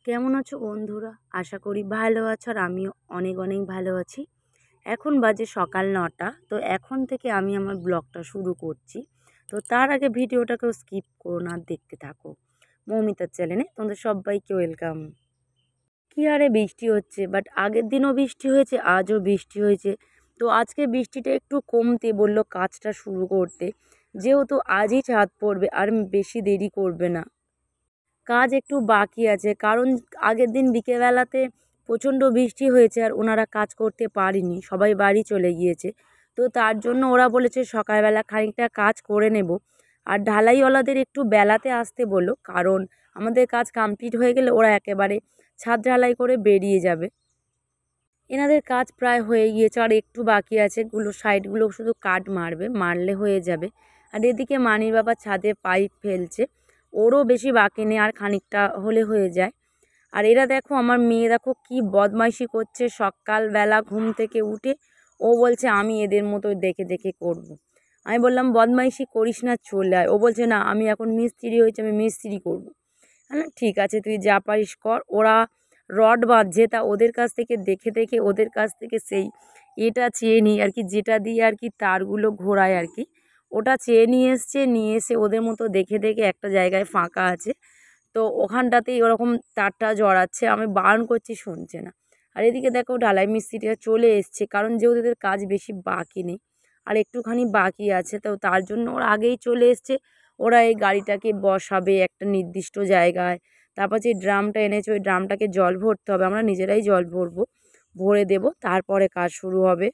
কেমন আছো বন্ধুরা? আশা করি ভালো আছো আর আমিও অনেক অনেক ভালো আছি। এখন বাজে সকাল ৯টা। তো এখন থেকে আমি আমার ব্লগটা শুরু করছি। তো তার আগে ভিডিওটাকেও স্কিপ করো না, দেখতে থাকো। মৌমিতার চ্যানেলে তোমাদের সবাইকে ওয়েলকাম। কি হারে বৃষ্টি হচ্ছে, বাট আগের দিনও বৃষ্টি হয়েছে, আজও বৃষ্টি হয়েছে। তো আজকে বৃষ্টিটা একটু কমতে বললো কাজটা শুরু করতে, যেহেতু আজই ছাদ পড়বে আর বেশি দেরি করবে না। কাজ একটু বাকি আছে, কারণ আগের দিন বিকেলবেলাতে প্রচণ্ড বৃষ্টি হয়েছে আর ওনারা কাজ করতে পারেনি, সবাই বাড়ি চলে গিয়েছে। তো তার জন্য ওরা বলেছে সকালবেলা খানিকটা কাজ করে নেব। আর ঢালাইওয়ালাদের একটু বেলাতে আসতে বললো, কারণ আমাদের কাজ কমপ্লিট হয়ে গেলে ওরা একেবারে ছাদ ঢালাই করে বেরিয়ে যাবে। এনাদের কাজ প্রায় হয়ে গিয়েছে, আর একটু বাকি আছে, সাইডগুলো শুধু কাট মারলে হয়ে যাবে। আর এদিকে মানির বাবা ছাদে পাইপ ফেলছে, ওরও বেশি বাকি নেই, আর খানিকটা হলে হয়ে যায়। আর এরা দেখো, আমার মেয়ে দেখো কি বদমাইশি করছে, সকালবেলা ঘুম থেকে উঠে ও বলছে আমি এদের মতো দেখে দেখে করব। আমি বললাম বদমাইশি করিস না, চলে আয়। ও বলছে না, আমি এখন মিস্ত্রি হয়েছে, আমি মিস্ত্রি করব। ঠিক আছে, তুই যা পারিস কর। ওরা রড বাঁধছে, তা ওদের কাছ থেকে দেখে দেখে ওদের কাছ থেকে সেই এটা চেয়ে নিই আর কি, যেটা দিয়ে আর কি তারগুলো ঘোরায় আর কি, ওটা চেয়ে নিয়ে এসে ওদের মতো দেখে দেখে একটা জায়গায় ফাঁকা আছে, তো ওখানটাতেই ওরকম তারটা জড়াচ্ছে। আমি বারণ করছি, শুনছে না। আর এদিকে দেখো ঢালাই মিস্ত্রিটা চলে এসছে, কারণ যেহেতু ওদের কাজ বেশি বাকি নেই আর একটুখানি বাকি আছে, তো তার জন্য ওরা আগেই চলে এসছে। ওরা এই গাড়িটাকে বসাবে একটা নির্দিষ্ট জায়গায়, তারপর যে ড্রামটা এনেছে ওই ড্রামটাকে জল ভরতে হবে, আমরা নিজেরাই জল ভরে দেব, তারপরে কাজ শুরু হবে।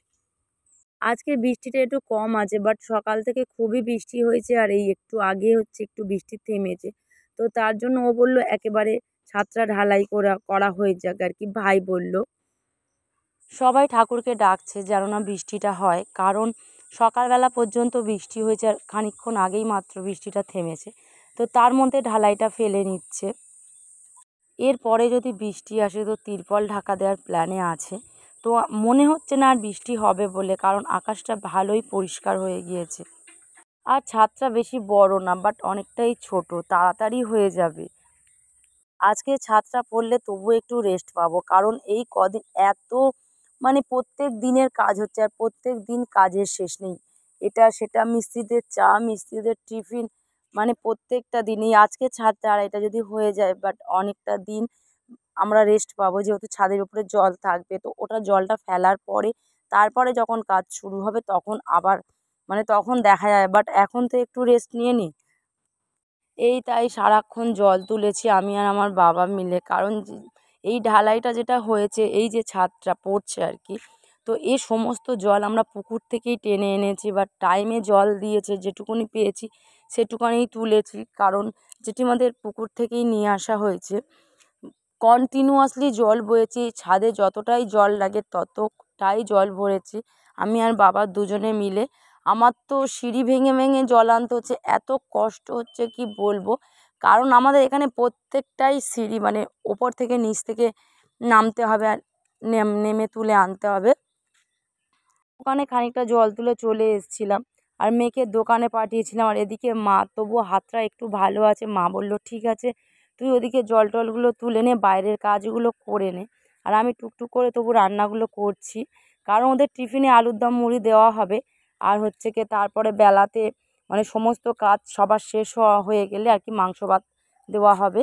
আজকে বৃষ্টিটা একটু কম আছে, বাট সকাল থেকে খুবই বৃষ্টি হয়েছে, আর এই একটু আগে হচ্ছে একটু বৃষ্টি থেমেছে। তো তার জন্য ও বলল একেবারে ছাদটা ঢালাই করা হয়ে যাক আর কি, ভাই বলল। সবাই ঠাকুরকে ডাকছে যেন না বৃষ্টিটা হয়, কারণ সকালবেলা পর্যন্ত বৃষ্টি হয়েছে আর খানিকক্ষণ আগেই মাত্র বৃষ্টিটা থেমেছে। তো তার মধ্যে ঢালাইটা ফেলে নিচ্ছে। এরপরে যদি বৃষ্টি আসে তো তিরপল ঢাকা দেওয়ার প্ল্যানে আছে। তো মনে হচ্ছে না আর বৃষ্টি হবে বলে, কারণ আকাশটা ভালোই পরিষ্কার হয়ে গিয়েছে। আর ছাদটা বেশি বড় না, বাট অনেকটাই ছোট, তাড়াতাড়ি হয়ে যাবে। আজকে ছাদটা পড়লে তবু একটু রেস্ট পাবো, কারণ এই কদিন এত প্রত্যেক দিনের কাজ হচ্ছে, আর প্রত্যেক দিন কাজের শেষ নেই। এটা সেটা, মিস্ত্রিদের চা, মিস্ত্রিদের টিফিন, প্রত্যেকটা দিনই আজকে ছাদটা আর এটা যদি হয়ে যায়, বাট অনেকটা দিন আমরা রেস্ট পাবো, যেহেতু ছাদের উপরে জল থাকবে। তো ওটা জলটা ফেলার পরে তারপরে যখন কাজ শুরু হবে তখন আবার তখন দেখা যায়, বাট এখন তো একটু রেস্ট নিয়ে নিই। এই তাই সারাক্ষণ জল তুলেছি আমি আর আমার বাবা মিলে, কারণ এই ঢালাইটা যেটা হয়েছে, এই যে ছাদটা পড়ছে আর কি, তো এই সমস্ত জল আমরা পুকুর থেকেই টেনে এনেছি, বা টাইমে জল দিয়েছে, যেটুকুনি পেয়েছি সেটুকুনিই তুলেছি, কারণ জেঠিমাদের পুকুর থেকেই নিয়ে আসা হয়েছে। কন্টিনিউয়াসলি জল বয়েছি, ছাদে যতটাই জল লাগে ততটাই জল ভরেছি আমি আর বাবা দুজনে মিলে। আমার তো সিঁড়ি ভেঙে ভেঙে জল আনতে হচ্ছে, এত কষ্ট হচ্ছে কি বলবো, কারণ আমাদের এখানে প্রত্যেকটাই সিঁড়ি, ওপর থেকে নিচ থেকে নামতে হবে আর নেমে তুলে আনতে হবে। ওখানে খানিকটা জল তুলে চলে এসেছিলাম, আর মেয়েকে দোকানে পাঠিয়েছিলাম। আর এদিকে মা, তবুও হাতটা একটু ভালো আছে, মা বলল ঠিক আছে তুই ওদিকে জল টলগুলো তুলে নে, বাইরের কাজগুলো করে নে। আর আমি টুকটুক করে তবু রান্নাগুলো করছি, কারণ ওদের টিফিনে আলুর দম মুড়ি দেওয়া হবে। আর হচ্ছে কি তারপরে বেলাতে সমস্ত কাজ সবার শেষ হয়ে গেলে আর কি মাংস ভাত দেওয়া হবে।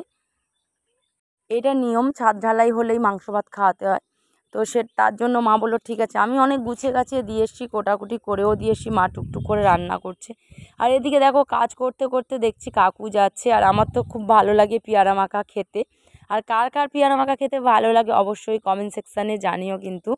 এটা নিয়ম, ছাদ ঢালাই হলেই মাংস ভাত খাওয়াতে হয়। তো তার জন্য মা বললো ঠিক আছে। আমি অনেক গুছিয়ে গাছিয়ে দিয়ে এসেছি, কোটাকুটি করেও দিয়ে এসেছি, মা টুকটুক করে রান্না করছে। আর এদিকে দেখো কাজ করতে করতে দেখছি কাকু যাচ্ছে, আর আমার তো খুব ভালো লাগে পেয়ারা মাখা খেতে। আর কার কার পেয়ারা মাখা খেতে ভালো লাগে অবশ্যই কমেন্ট সেকশানে জানিও কিন্তু।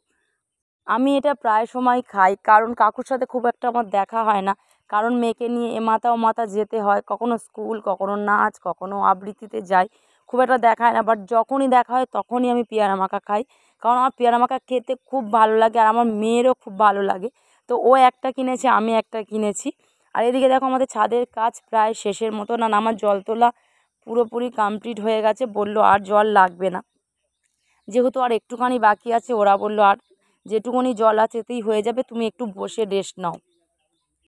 আমি এটা প্রায় সময় খাই, কারণ কাকুর সাথে খুব একটা আমার দেখা হয় না, কারণ মেয়েকে নিয়ে এ মাথা ও মাথা যেতে হয়, কখনো স্কুল, কখনো নাচ, কখনো আবৃত্তিতে যাই, খুব একটা দেখা হয় না। বাট যখনই দেখা হয় তখনই আমি পেয়ারা মাখা খাই, কারণ আমার পেয়ারা মাখা খেতে খুব ভালো লাগে, আর আমার মেয়েরও খুব ভালো লাগে। তো ও একটা কিনেছে, আমি একটা কিনেছি। আর এদিকে দেখো আমাদের ছাদের কাজ প্রায় শেষের মতো, না আমার জল তোলা পুরোপুরি কমপ্লিট হয়ে গেছে। বলল আর জল লাগবে না, যেহেতু আর একটুখানি বাকি আছে, ওরা বলল আর যেটুকুনি জল আছে এতেই হয়ে যাবে, তুমি একটু বসে রেস্ট নাও।